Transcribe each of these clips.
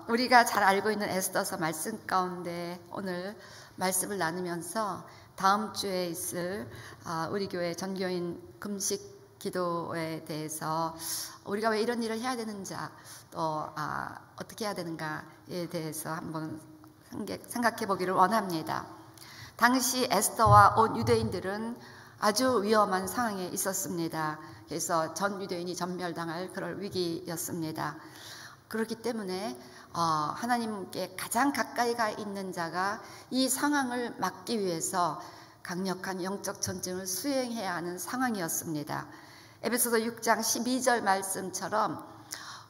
우리가 잘 알고 있는 에스더서 말씀 가운데 오늘 말씀을 나누면서 다음 주에 있을 우리 교회 전교인 금식 기도에 대해서 우리가 왜 이런 일을 해야 되는지 또 어떻게 해야 되는가에 대해서 한번 생각해 보기를 원합니다. 당시 에스더와 온 유대인들은 아주 위험한 상황에 있었습니다. 그래서 전 유대인이 전멸당할 그럴 위기였습니다. 그렇기 때문에 하나님께 가장 가까이가 있는 자가 이 상황을 막기 위해서 강력한 영적 전쟁을 수행해야 하는 상황이었습니다. 에베소서 6장 12절 말씀처럼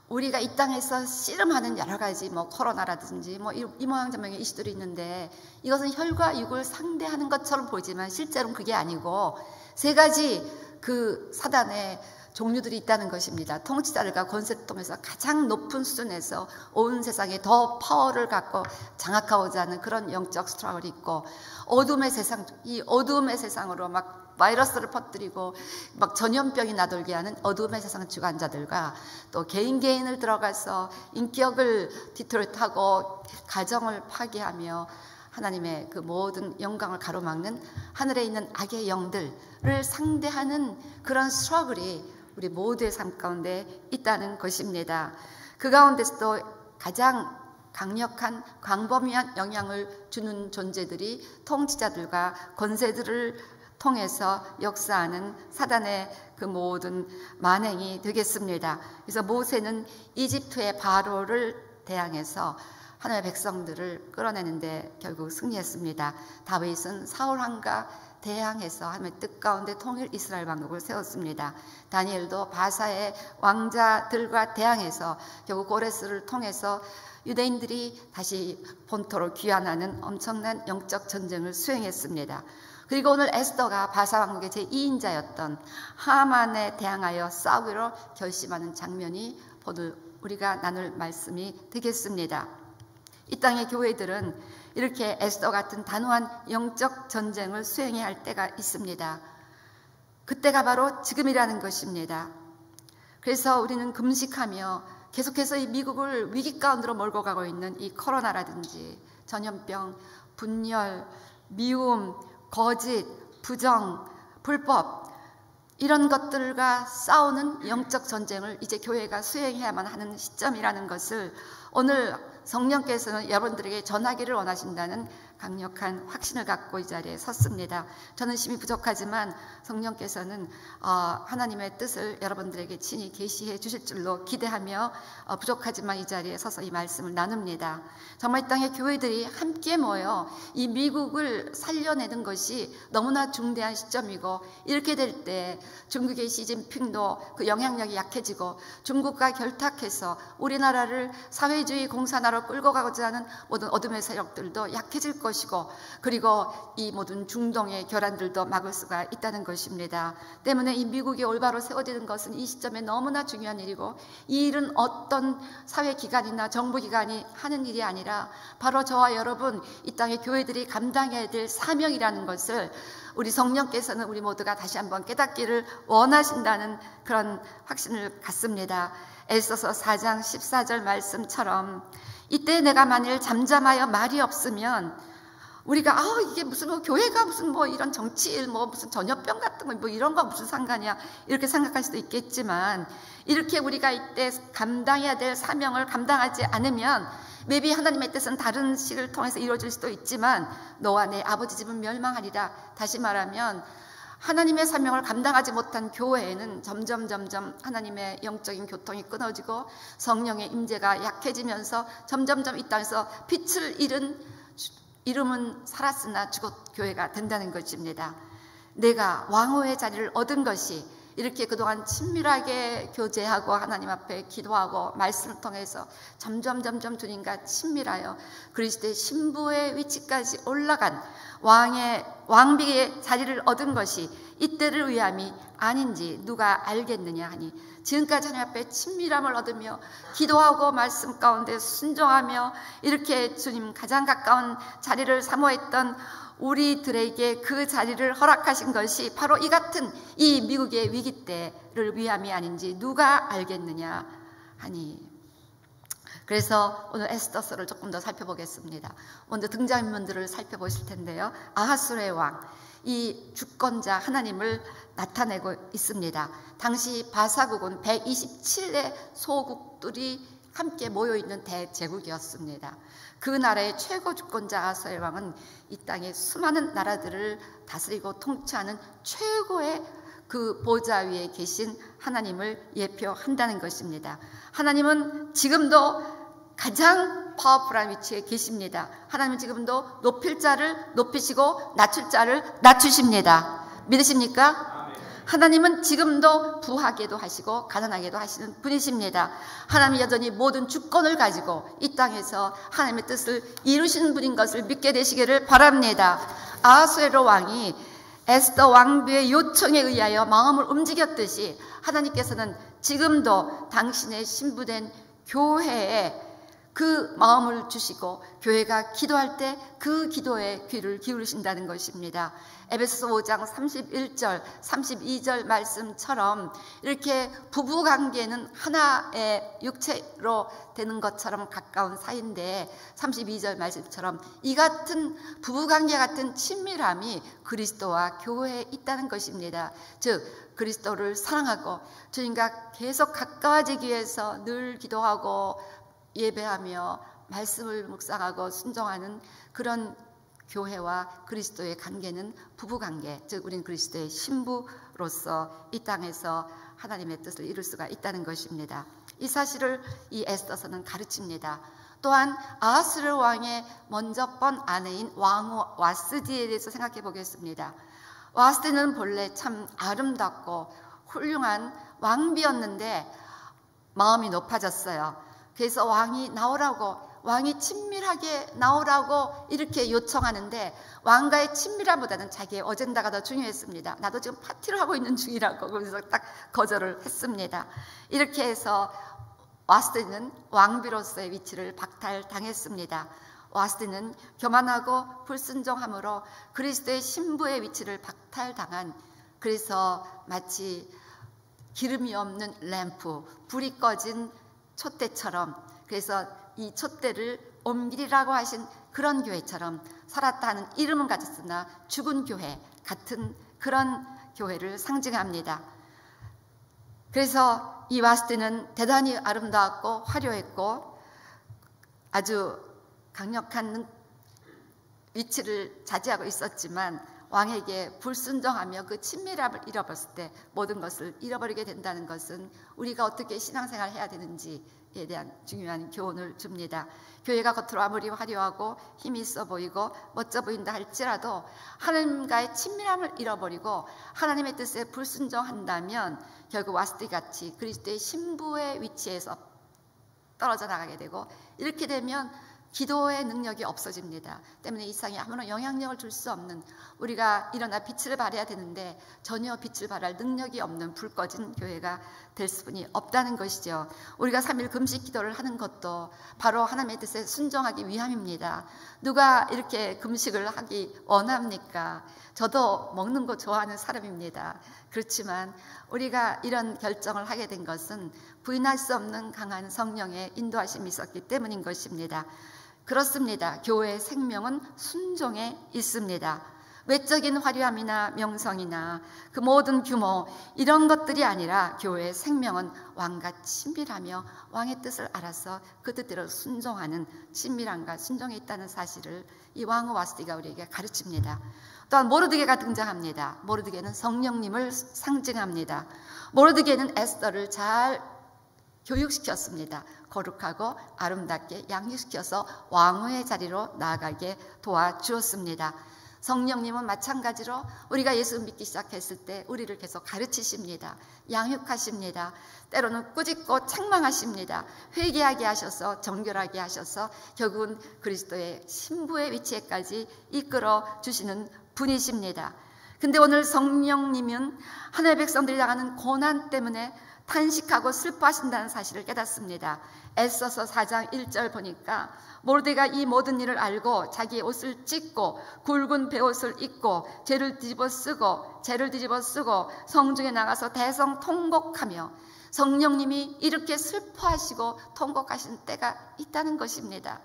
우리가 이 땅에서 씨름하는 여러 가지 코로나라든지 이 모양 저 모양의 이슈들이 있는데 이것은 혈과 육을 상대하는 것처럼 보이지만 실제로는 그게 아니고 세 가지 그 사단의 종류들이 있다는 것입니다. 통치자들과 권세를 통해서 가장 높은 수준에서 온 세상에 더 파워를 갖고 장악하고자 하는 그런 영적 스트러글이 있고, 어둠의 세상, 이 어둠의 세상으로 막 바이러스를 퍼뜨리고 막 전염병이 나돌게 하는 어둠의 세상 주관자들과 또 개인을 들어가서 인격을 뒤틀어타고 가정을 파괴하며 하나님의 그 모든 영광을 가로막는 하늘에 있는 악의 영들을 상대하는 그런 스트러글이 우리 모두의 삶 가운데 있다는 것입니다. 그 가운데서도 가장 강력한 광범위한 영향을 주는 존재들이 통치자들과 권세들을 통해서 역사하는 사단의 그 모든 만행이 되겠습니다. 그래서 모세는 이집트의 바로를 대항해서 하나님의 백성들을 끌어내는데 결국 승리했습니다. 다윗은 사울왕과 대항해서 하나님의 뜻 가운데 통일 이스라엘 왕국을 세웠습니다. 다니엘도 바사의 왕자들과 대항해서 결국 고레스를 통해서 유대인들이 다시 본토로 귀환하는 엄청난 영적 전쟁을 수행했습니다. 그리고 오늘 에스더가 바사 왕국의 제2인자였던 하만에 대항하여 싸우기로 결심하는 장면이 오늘 우리가 나눌 말씀이 되겠습니다. 이 땅의 교회들은 이렇게 에스더 같은 단호한 영적 전쟁을 수행해야 할 때가 있습니다. 그때가 바로 지금이라는 것입니다. 그래서 우리는 금식하며 계속해서 이 미국을 위기 가운데로 몰고 가고 있는 이 코로나라든지 전염병, 분열, 미움, 거짓, 부정, 불법, 이런 것들과 싸우는 영적 전쟁을 이제 교회가 수행해야만 하는 시점이라는 것을 오늘 성령께서는 여러분들에게 전하기를 원하신다는 강력한 확신을 갖고 이 자리에 섰습니다. 저는 심히 부족하지만 성령께서는 하나님의 뜻을 여러분들에게 친히 계시해 주실 줄로 기대하며 부족하지만 이 자리에 서서 이 말씀을 나눕니다. 정말 이 땅의 교회들이 함께 모여 이 미국을 살려내는 것이 너무나 중대한 시점이고, 이렇게 될 때 중국의 시진핑도 그 영향력이 약해지고 중국과 결탁해서 우리나라를 사회주의 공산화로 끌고 가고자 하는 모든 어둠의 세력들도 약해질 것이고, 그리고 이 모든 중동의 교란들도 막을 수가 있다는 것입니다. 때문에 이 미국이 올바로 세워지는 것은 이 시점에 너무나 중요한 일이고, 이 일은 어떤 사회기관이나 정부기관이 하는 일이 아니라 바로 저와 여러분 이 땅의 교회들이 감당해야 될 사명이라는 것을 우리 성령께서는 우리 모두가 다시 한번 깨닫기를 원하신다는 그런 확신을 갖습니다. 에스더서 4장 14절 말씀처럼 이때 내가 만일 잠잠하여 말이 없으면 우리가 이게 무슨 교회가 무슨 이런 정치일 무슨 전염병 같은 거 이런 거 무슨 상관이야 이렇게 생각할 수도 있겠지만, 이렇게 우리가 이때 감당해야 될 사명을 감당하지 않으면 maybe 하나님의 뜻은 다른 식을 통해서 이루어질 수도 있지만 너와 내 아버지 집은 멸망하리라. 다시 말하면 하나님의 사명을 감당하지 못한 교회에는 점점 하나님의 영적인 교통이 끊어지고 성령의 임재가 약해지면서 점점 이 땅에서 빛을 잃은, 이름은 살았으나 죽었 교회가 된다는 것입니다. 내가 왕후의 자리를 얻은 것이 이렇게 그동안 친밀하게 교제하고 하나님 앞에 기도하고 말씀을 통해서 점점 주님과 친밀하여 그리스도의 신부의 위치까지 올라간 왕비의 자리를 얻은 것이 이때를 위함이 아닌지 누가 알겠느냐 하니, 지금까지 하나님 앞에 친밀함을 얻으며 기도하고 말씀 가운데 순종하며 이렇게 주님 가장 가까운 자리를 사모했던 우리들에게 그 자리를 허락하신 것이 바로 이 같은 이 미국의 위기 때를 위함이 아닌지 누가 알겠느냐 하니, 그래서 오늘 에스더서를 조금 더 살펴보겠습니다. 먼저 등장인물들을 살펴보실 텐데요. 아하수르의 왕, 이 주권자 하나님을 나타내고 있습니다. 당시 바사국은 127의 소국들이 함께 모여있는 대제국이었습니다. 그 나라의 최고 주권자 아하수르의 왕은 이 땅의 수많은 나라들을 다스리고 통치하는 최고의 그 보좌 위에 계신 하나님을 예표한다는 것입니다. 하나님은 지금도 가장 파워풀한 위치에 계십니다. 하나님은 지금도 높일 자를 높이시고 낮출 자를 낮추십니다. 믿으십니까? 하나님은 지금도 부하게도 하시고 가난하게도 하시는 분이십니다. 하나님이 여전히 모든 주권을 가지고 이 땅에서 하나님의 뜻을 이루시는 분인 것을 믿게 되시기를 바랍니다. 아하수에로 왕이 에스더 왕비의 요청에 의하여 마음을 움직였듯이 하나님께서는 지금도 당신의 신부된 교회에 그 마음을 주시고 교회가 기도할 때 그 기도에 귀를 기울이신다는 것입니다. 에베소서 5장 31절 32절 말씀처럼 이렇게 부부관계는 하나의 육체로 되는 것처럼 가까운 사이인데 32절 말씀처럼 이 같은 부부관계 같은 친밀함이 그리스도와 교회에 있다는 것입니다. 즉 그리스도를 사랑하고 주님과 계속 가까워지기 위해서 늘 기도하고 예배하며 말씀을 묵상하고 순종하는 그런 교회와 그리스도의 관계는 부부관계, 즉 우리는 그리스도의 신부로서 이 땅에서 하나님의 뜻을 이룰 수가 있다는 것입니다. 이 사실을 이 에스더서는 가르칩니다. 또한 아하수르 왕의 먼저 번 아내인 왕후 와스디에 대해서 생각해 보겠습니다. 와스디는 본래 참 아름답고 훌륭한 왕비였는데 마음이 높아졌어요. 그래서 왕이 나오라고, 왕이 친밀하게 나오라고 이렇게 요청하는데 왕과의 친밀함보다는 자기의 어젠다가 더 중요했습니다. 나도 지금 파티를 하고 있는 중이라고, 그래서 딱 거절을 했습니다. 이렇게 해서 와스디는 왕비로서의 위치를 박탈당했습니다. 와스디는 교만하고 불순종함으로 그리스도의 신부의 위치를 박탈당한, 그래서 마치 기름이 없는 램프, 불이 꺼진 촛대처럼, 그래서 이 촛대를 옮기리라고 하신 그런 교회처럼 살았다 하는 이름은 같았으나 죽은 교회 같은 그런 교회를 상징합니다. 그래서 이 와스디는 대단히 아름다웠고 화려했고 아주 강력한 위치를 차지하고 있었지만 왕에게 불순종하며 그 친밀함을 잃어버렸을 때 모든 것을 잃어버리게 된다는 것은 우리가 어떻게 신앙생활을 해야 되는지에 대한 중요한 교훈을 줍니다. 교회가 겉으로 아무리 화려하고 힘이 있어 보이고 멋져 보인다 할지라도 하나님과의 친밀함을 잃어버리고 하나님의 뜻에 불순종한다면 결국 와스디같이 그리스도의 신부의 위치에서 떨어져 나가게 되고, 이렇게 되면 기도의 능력이 없어집니다. 때문에 이 세상에 아무런 영향력을 줄 수 없는, 우리가 일어나 빛을 발해야 되는데 전혀 빛을 발할 능력이 없는 불 꺼진 교회가 될 수뿐이 없다는 것이죠. 우리가 3일 금식 기도를 하는 것도 바로 하나님의 뜻에 순종하기 위함입니다. 누가 이렇게 금식을 하기 원합니까? 저도 먹는 거 좋아하는 사람입니다. 그렇지만 우리가 이런 결정을 하게 된 것은 부인할 수 없는 강한 성령의 인도하심이 있었기 때문인 것입니다. 그렇습니다. 교회의 생명은 순종에 있습니다. 외적인 화려함이나 명성이나 그 모든 규모, 이런 것들이 아니라 교회의 생명은 왕과 친밀하며 왕의 뜻을 알아서 그 뜻대로 순종하는 친밀함과 순종에 있다는 사실을 이 왕후 와스디가 우리에게 가르칩니다. 또한 모르드게가 등장합니다. 모르드게는 성령님을 상징합니다. 모르드게는 에스더를 잘 교육시켰습니다. 거룩하고 아름답게 양육시켜서 왕후의 자리로 나아가게 도와주었습니다. 성령님은 마찬가지로 우리가 예수 믿기 시작했을 때 우리를 계속 가르치십니다. 양육하십니다. 때로는 꾸짖고 책망하십니다. 회개하게 하셔서 정결하게 하셔서 결국은 그리스도의 신부의 위치에까지 이끌어 주시는 분이십니다. 근데 오늘 성령님은 하나님의 백성들이 당하는 고난 때문에 탄식하고 슬퍼하신다는 사실을 깨닫습니다. 에스더서 4장 1절 보니까 모르드게가 이 모든 일을 알고 자기의 옷을 찢고 굵은 베옷을 입고 죄를 뒤집어 쓰고 성중에 나가서 대성 통곡하며 성령님이 이렇게 슬퍼하시고 통곡하시는 때가 있다는 것입니다.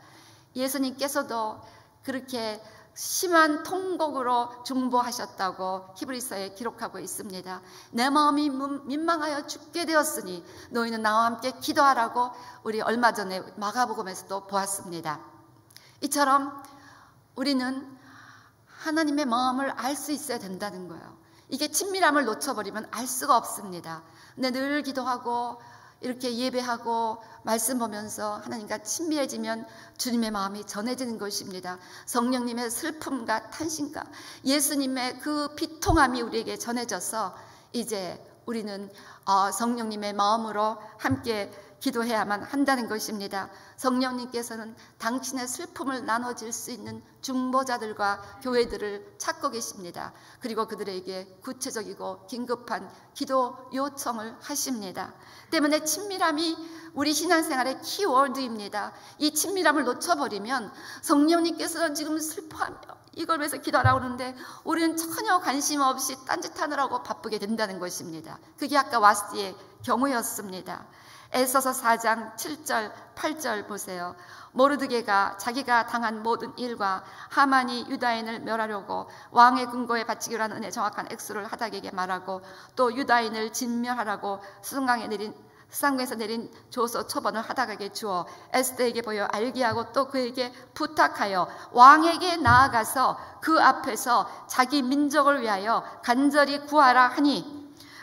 예수님께서도 그렇게 심한 통곡으로 중보하셨다고 히브리서에 기록하고 있습니다. 내 마음이 민망하여 죽게 되었으니 너희는 나와 함께 기도하라고 우리 얼마 전에 마가복음에서도 보았습니다. 이처럼 우리는 하나님의 마음을 알 수 있어야 된다는 거예요. 이게 친밀함을 놓쳐버리면 알 수가 없습니다. 근데 늘 기도하고 이렇게 예배하고 말씀 보면서 하나님과 친밀해지면 주님의 마음이 전해지는 것입니다. 성령님의 슬픔과 탄신과 예수님의 그 비통함이 우리에게 전해져서 이제 우리는 성령님의 마음으로 함께 기도해야만 한다는 것입니다. 성령님께서는 당신의 슬픔을 나눠줄 수 있는 중보자들과 교회들을 찾고 계십니다. 그리고 그들에게 구체적이고 긴급한 기도 요청을 하십니다. 때문에 친밀함이 우리 신앙생활의 키워드입니다. 이 친밀함을 놓쳐버리면 성령님께서는 지금 슬퍼하며 이걸 위해서 기도하라고 하는데 우리는 전혀 관심 없이 딴짓하느라고 바쁘게 된다는 것입니다. 그게 아까 와스디의 경우였습니다. 에스더서 4장 7절 8절 보세요. 모르드게가 자기가 당한 모든 일과 하만이 유다인을 멸하려고 왕의 궁궐에 바치기로 한 은혜 정확한 액수를 하닥에게 말하고 또 유다인을 진멸하라고 수상에서 내린 조서 초본을 하닥에게 주어 에스더에게 보여 알게 하고 또 그에게 부탁하여 왕에게 나아가서 그 앞에서 자기 민족을 위하여 간절히 구하라 하니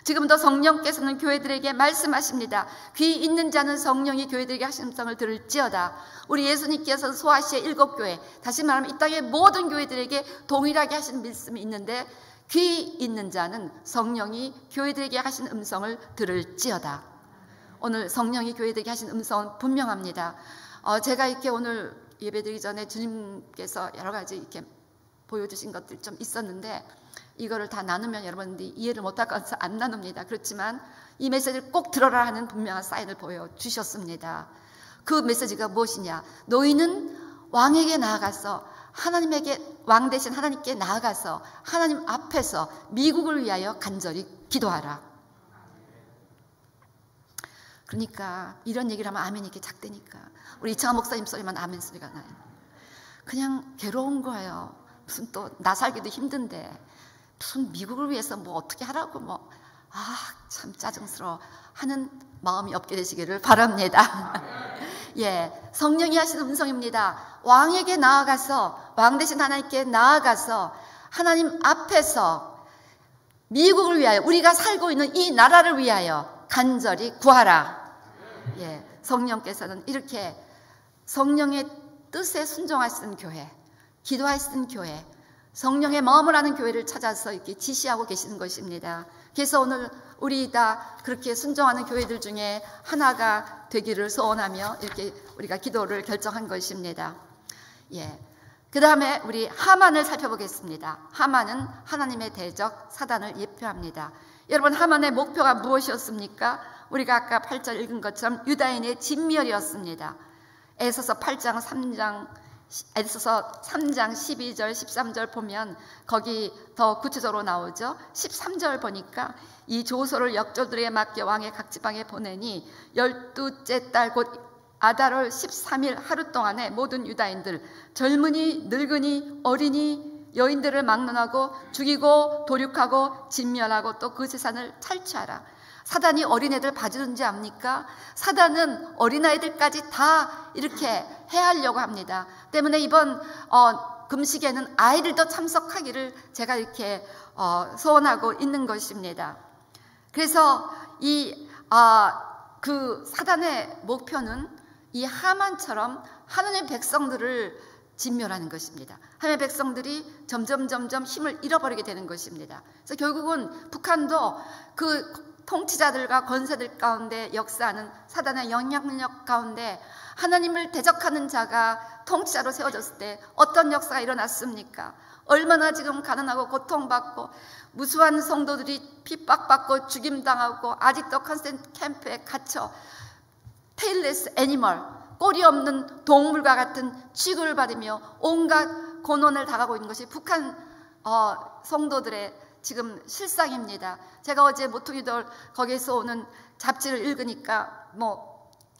지금도 성령께서는 교회들에게 말씀하십니다. 귀 있는 자는 성령이 교회들에게 하신 음성을 들을지어다. 우리 예수님께서 소아시아 7교회, 다시 말하면 이 땅의 모든 교회들에게 동일하게 하신 말씀이 있는데 귀 있는 자는 성령이 교회들에게 하신 음성을 들을지어다. 오늘 성령이 교회들에게 하신 음성은 분명합니다. 제가 이렇게 오늘 예배드리기 전에 주님께서 여러 가지 이렇게 보여주신 것들이 좀 있었는데 이거를 다 나누면 여러분들이 이해를 못할 것 같아서 안 나눕니다. 그렇지만 이 메시지를 꼭 들어라 하는 분명한 사인을 보여주셨습니다. 그 메시지가 무엇이냐? 너희는 왕에게 나아가서 하나님에게 왕 대신 하나님께 나아가서 하나님 앞에서 미국을 위하여 간절히 기도하라. 그러니까 이런 얘기를 하면 아멘이 이렇게 작대니까 우리 이창하 목사님 소리만 아멘 소리가 나요. 그냥 괴로운 거예요. 무슨 또 나 살기도 힘든데 무슨 미국을 위해서 뭐 어떻게 하라고 참 짜증스러워 하는 마음이 없게 되시기를 바랍니다. 예, 성령이 하시는 음성입니다. 왕에게 나아가서 왕 대신 하나님께 나아가서 하나님 앞에서 미국을 위하여 우리가 살고 있는 이 나라를 위하여 간절히 구하라. 예, 성령께서는 이렇게 성령의 뜻에 순종하시는 교회, 기도하시는 교회, 성령의 마음을 아는 교회를 찾아서 이렇게 지시하고 계시는 것입니다. 그래서 오늘 우리 다 그렇게 순종하는 교회들 중에 하나가 되기를 소원하며 이렇게 우리가 기도를 결정한 것입니다. 예. 그 다음에 우리 하만을 살펴보겠습니다. 하만은 하나님의 대적 사단을 예표합니다. 여러분, 하만의 목표가 무엇이었습니까? 우리가 아까 8절 읽은 것처럼 유다인의 진멸이었습니다. 에스더서 3장 12절 13절 보면 거기 더 구체적으로 나오죠. 13절 보니까 이 조서를 역조들에게 맡겨 왕의 각 지방에 보내니 12째 달 곧 아달월 13일 하루 동안에 모든 유다인들 젊은이 늙은이 어린이 여인들을 막론하고 죽이고 도륙하고 진멸하고 또 그 재산을 탈취하라. 사단이 어린애들 봐주는지 압니까? 사단은 어린아이들까지 다 이렇게 해하려고 합니다. 때문에 이번 금식에는 아이들도 참석하기를 제가 이렇게 소원하고 있는 것입니다. 그래서 그 사단의 목표는 이 하만처럼 하나님의 백성들을 진멸하는 것입니다. 하나님의 백성들이 점점 힘을 잃어버리게 되는 것입니다. 그래서 결국은 북한도 그 통치자들과 권세들 가운데 역사하는 사단의 영향력 가운데 하나님을 대적하는 자가 통치자로 세워졌을 때 어떤 역사가 일어났습니까? 얼마나 지금 가난하고 고통받고 무수한 성도들이 핍박받고 죽임당하고 아직도 컨센트 캠프에 갇혀 테일레스 애니멀, 꼬리 없는 동물과 같은 취급을 받으며 온갖 고난을 당하고 있는 것이 북한 성도들의 지금 실상입니다. 제가 어제 모퉁이돌 거기에서 오는 잡지를 읽으니까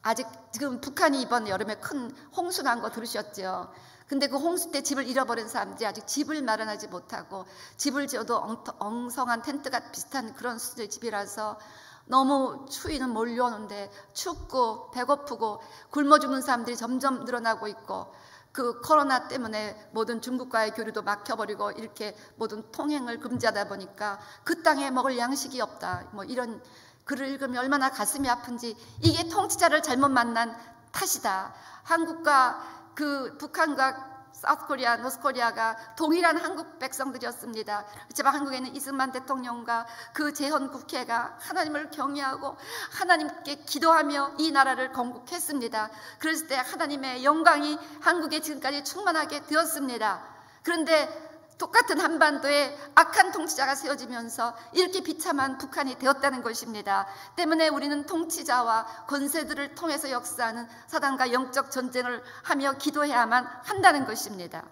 아직 지금 북한이 이번 여름에 큰 홍수 난 거 들으셨죠? 근데 그 홍수 때 집을 잃어버린 사람들이 아직 집을 마련하지 못하고, 집을 지어도 엉성한 텐트가 비슷한 그런 수준의 집이라서 너무 추위는 몰려오는데 춥고 배고프고 굶어 죽는 사람들이 점점 늘어나고 있고, 그 코로나 때문에 모든 중국과의 교류도 막혀버리고 이렇게 모든 통행을 금지하다 보니까 그 땅에 먹을 양식이 없다, 이런 글을 읽으면 얼마나 가슴이 아픈지. 이게 통치자를 잘못 만난 탓이다. 한국과 북한과 사우스코리아, 노스코리아가 동일한 한국 백성들이었습니다. 그렇지만 한국에는 이승만 대통령과 그 재헌 국회가 하나님을 경외하고 하나님께 기도하며 이 나라를 건국했습니다. 그랬을 때 하나님의 영광이 한국에 지금까지 충만하게 되었습니다. 그런데 똑같은 한반도에 악한 통치자가 세워지면서 이렇게 비참한 북한이 되었다는 것입니다. 때문에 우리는 통치자와 권세들을 통해서 역사하는 사단과 영적 전쟁을 하며 기도해야만 한다는 것입니다.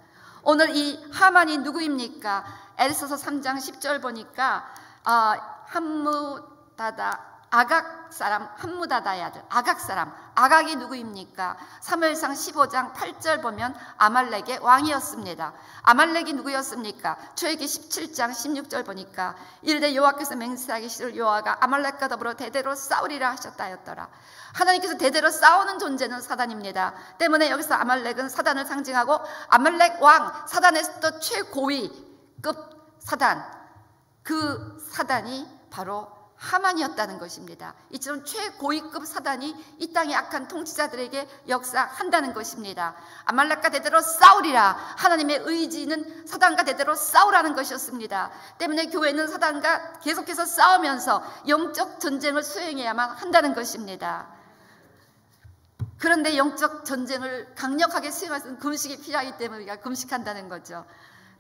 오늘 이 하만이 누구입니까? 에스더서 3장 10절 보니까 아각 사람 함무다다의 아들 아각 사람. 아각이 누구입니까? 사무엘상 15장 8절 보면 아말렉의 왕이었습니다. 아말렉이 누구였습니까? 출애굽기 17장 16절 보니까 이르되 여호와께서 맹세하기를 여호와가 아말렉과 더불어 대대로 싸우리라 하셨다 하였더라. 하나님께서 대대로 싸우는 존재는 사단입니다. 때문에 여기서 아말렉은 사단을 상징하고, 아말렉 왕, 사단에서도 최고위급 사단, 그 사단이 바로 하만이었다는 것입니다. 이처럼 최고위급 사단이 이 땅의 악한 통치자들에게 역사한다는 것입니다. 아말렉과 대대로 싸우리라. 하나님의 의지는 사단과 대대로 싸우라는 것이었습니다. 때문에 교회는 사단과 계속해서 싸우면서 영적 전쟁을 수행해야만 한다는 것입니다. 그런데 영적 전쟁을 강력하게 수행할 수 있는 금식이 필요하기 때문에 우리가 금식한다는 거죠.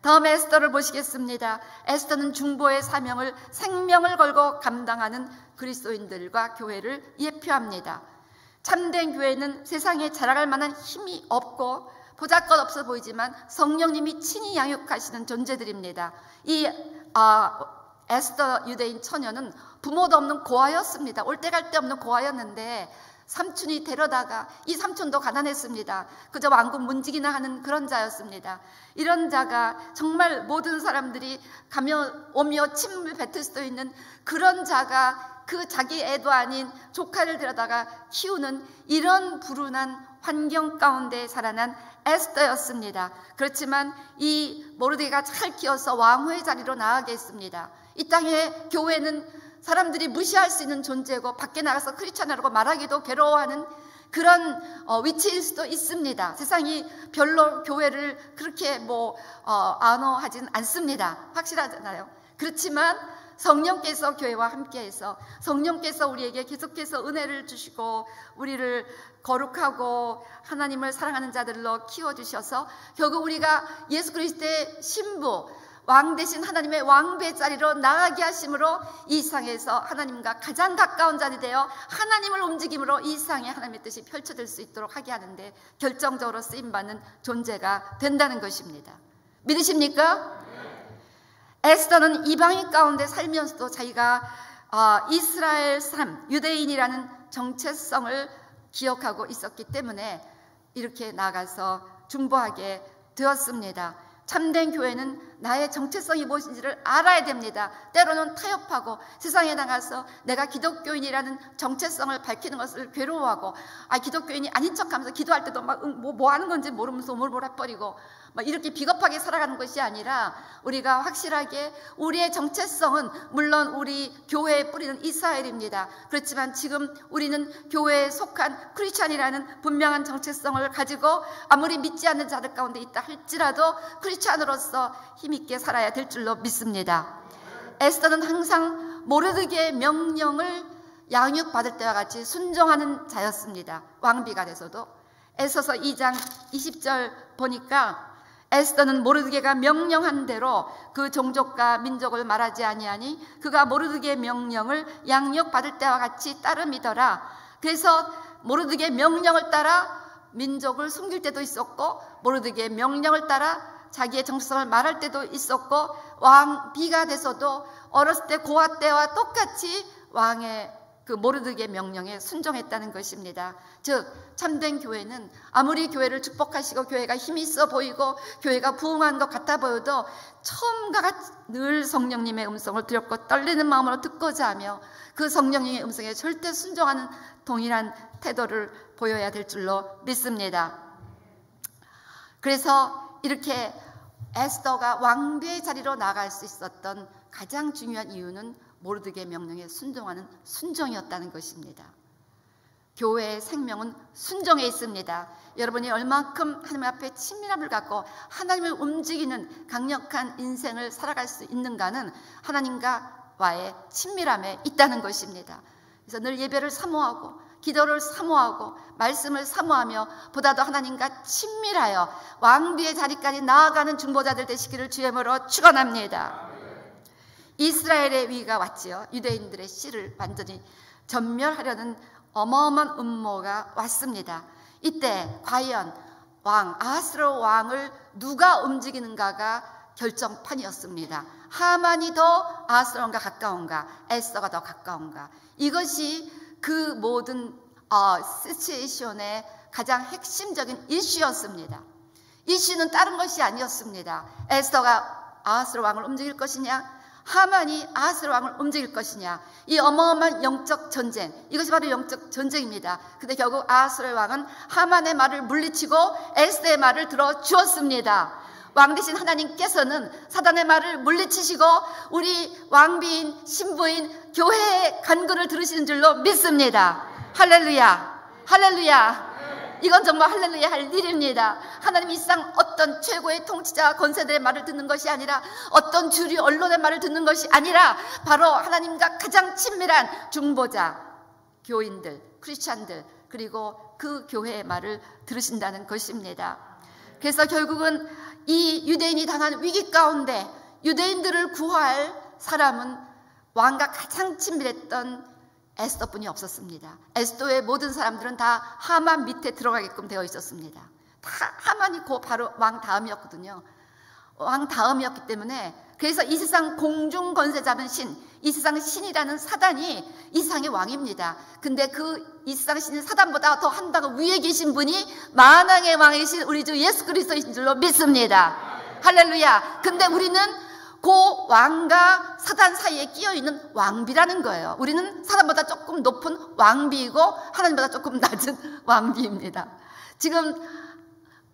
다음 에스더를 보시겠습니다. 에스더는 중보의 사명을 생명을 걸고 감당하는 그리스도인들과 교회를 예표합니다. 참된 교회는 세상에 자랑할 만한 힘이 없고 보잘것없어 보이지만 성령님이 친히 양육하시는 존재들입니다. 이 에스더 유대인 처녀는 부모도 없는 고아였습니다. 올 때 갈 데 없는 고아였는데 삼촌이 데려다가, 이 삼촌도 가난했습니다. 그저 왕국 문지기나 하는 그런 자였습니다. 이런 자가 정말 모든 사람들이 가며 오며 침을 뱉을 수도 있는 그런 자가 그 자기 애도 아닌 조카를 데려다가 키우는 이런 불운한 환경 가운데 살아난 에스더였습니다. 그렇지만 이 모르드게가 잘 키워서 왕후의 자리로 나아가게 했습니다. 이 땅의 교회는 사람들이 무시할 수 있는 존재고 밖에 나가서 크리스찬이라고 말하기도 괴로워하는 그런 위치일 수도 있습니다. 세상이 별로 교회를 그렇게 안어하지는 않습니다. 확실하잖아요. 그렇지만 성령께서 교회와 함께해서 성령께서 우리에게 계속해서 은혜를 주시고 우리를 거룩하고 하나님을 사랑하는 자들로 키워주셔서 결국 우리가 예수 그리스도의 신부, 왕 대신 하나님의 왕배 자리로 나아가게 하심으로 이 세상에서 하나님과 가장 가까운 자리 되어 하나님을 움직임으로 이 세상에 하나님의 뜻이 펼쳐질 수 있도록 하게 하는데 결정적으로 쓰임받는 존재가 된다는 것입니다. 믿으십니까? 에스더는 이방인 가운데 살면서도 자기가 이스라엘 사람, 유대인이라는 정체성을 기억하고 있었기 때문에 이렇게 나가서 중보하게 되었습니다. 참된 교회는 나의 정체성이 무엇인지를 알아야 됩니다. 때로는 타협하고 세상에 나가서 내가 기독교인이라는 정체성을 밝히는 것을 괴로워하고 기독교인이 아닌 척하면서 기도할 때도 뭐 하는 건지 모르면서 몰아버리고 이렇게 비겁하게 살아가는 것이 아니라 우리가 확실하게 우리의 정체성은 물론 우리 교회에 뿌리는 이스라엘입니다. 그렇지만 지금 우리는 교회에 속한 크리스찬이라는 분명한 정체성을 가지고 아무리 믿지 않는 자들 가운데 있다 할지라도 크리스찬으로서 힘있게 살아야 될 줄로 믿습니다. 에스더는 항상 모르드게의 명령을 양육받을 때와 같이 순종하는 자였습니다. 왕비가 돼서도. 에스더서 2장 20절 보니까 에스더는 모르드게가 명령한 대로 그 종족과 민족을 말하지 아니하니 그가 모르드게의 명령을 양육받을 때와 같이 따름이더라. 그래서 모르드게의 명령을 따라 민족을 숨길 때도 있었고 모르드게의 명령을 따라 자기의 정체성을 말할 때도 있었고 왕비가 돼서도 어렸을 때 고아 때와 똑같이 왕의 그 모르드게의 명령에 순종했다는 것입니다. 즉 참된 교회는 아무리 교회를 축복하시고 교회가 힘이 있어 보이고 교회가 부흥한 것 같아 보여도 처음과 같이 늘 성령님의 음성을 두렵고 떨리는 마음으로 듣고자 하며 그 성령님의 음성에 절대 순종하는 동일한 태도를 보여야 될 줄로 믿습니다. 그래서 이렇게 에스더가 왕비의 자리로 나갈 수 있었던 가장 중요한 이유는 모르드게의 명령에 순종하는 순종이었다는 것입니다. 교회의 생명은 순종에 있습니다. 여러분이 얼만큼 하나님 앞에 친밀함을 갖고 하나님을 움직이는 강력한 인생을 살아갈 수 있는가는 하나님과의 친밀함에 있다는 것입니다. 그래서 늘 예배를 사모하고 기도를 사모하고 말씀을 사모하며 보다도 하나님과 친밀하여 왕비의 자리까지 나아가는 중보자들 되시기를 주의 이름으로 축원합니다. 이스라엘의 위기가 왔지요. 유대인들의 씨를 완전히 전멸하려는 어마어마한 음모가 왔습니다. 이때 과연 왕 아하스로 왕을 누가 움직이는가가 결정판이었습니다. 하만이 더 아하스로 왕과 가까운가, 에스더가 더 가까운가. 이것이 그 모든 시츄에이션의 가장 핵심적인 이슈였습니다. 이슈는 다른 것이 아니었습니다. 에스더가 아하스로 왕을 움직일 것이냐, 하만이 아하스로 왕을 움직일 것이냐, 이 어마어마한 영적 전쟁, 이것이 바로 영적 전쟁입니다. 근데 결국 아하스로 왕은 하만의 말을 물리치고 에스더의 말을 들어주었습니다. 왕 대신 하나님께서는 사단의 말을 물리치시고 우리 왕비인 신부인 교회의 간구를 들으시는 줄로 믿습니다. 할렐루야, 할렐루야. 이건 정말 할렐루야 할 일입니다. 하나님 이 세상 어떤 최고의 통치자 권세들의 말을 듣는 것이 아니라 어떤 주류 언론의 말을 듣는 것이 아니라 바로 하나님과 가장 친밀한 중보자, 교인들, 크리스찬들, 그리고 그 교회의 말을 들으신다는 것입니다. 그래서 결국은 이 유대인이 당한 위기 가운데 유대인들을 구할 사람은 왕과 가장 친밀했던 에스더뿐이 없었습니다. 에스더의 모든 사람들은 다 하만 밑에 들어가게끔 되어 있었습니다. 다 하만이 바로 왕 다음이었거든요. 왕 다음이었기 때문에 그래서 이 세상 공중 권세 잡은 신, 이 세상 신이라는 사단이 이 세상의 왕입니다. 근데 이 세상 신인 사단보다 더 한 단 위에 계신 분이 만왕의 왕이신 우리 주 예수 그리스도이신 줄로 믿습니다. 할렐루야. 근데 우리는 그 왕과 사단 사이에 끼어있는 왕비라는 거예요. 우리는 사단보다 조금 높은 왕비이고 하나님보다 조금 낮은 왕비입니다. 지금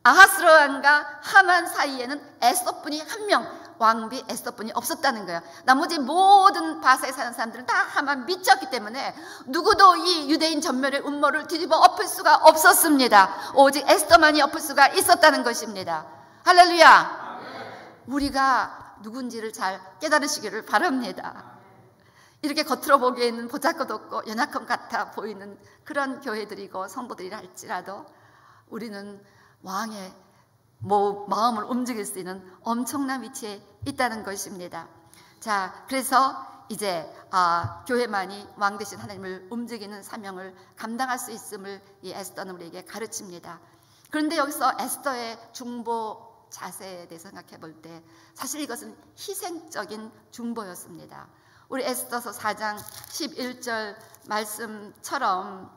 아하스로 왕과 하만 사이에는 에스더뿐이 한 명, 왕비 에스더뿐이 없었다는 거예요. 나머지 모든 바사에 사는 사람들은 다 하만 미쳤기 때문에 누구도 이 유대인 전멸의 음모를 뒤집어 엎을 수가 없었습니다. 오직 에스더만이 엎을 수가 있었다는 것입니다. 할렐루야. 우리가 누군지를 잘 깨달으시기를 바랍니다. 이렇게 겉으로 보기에는 보잘것없고 연약함 같아 보이는 그런 교회들이고 성도들이라 할지라도 우리는 왕의 마음을 움직일 수 있는 엄청난 위치에 있다는 것입니다. 자, 그래서 이제 교회만이 왕 대신 하나님을 움직이는 사명을 감당할 수 있음을 이 에스더는 우리에게 가르칩니다. 그런데 여기서 에스더의 중보 자세에 대해 생각해 볼 때 사실 이것은 희생적인 중보였습니다. 우리 에스더서 4장 11절 말씀처럼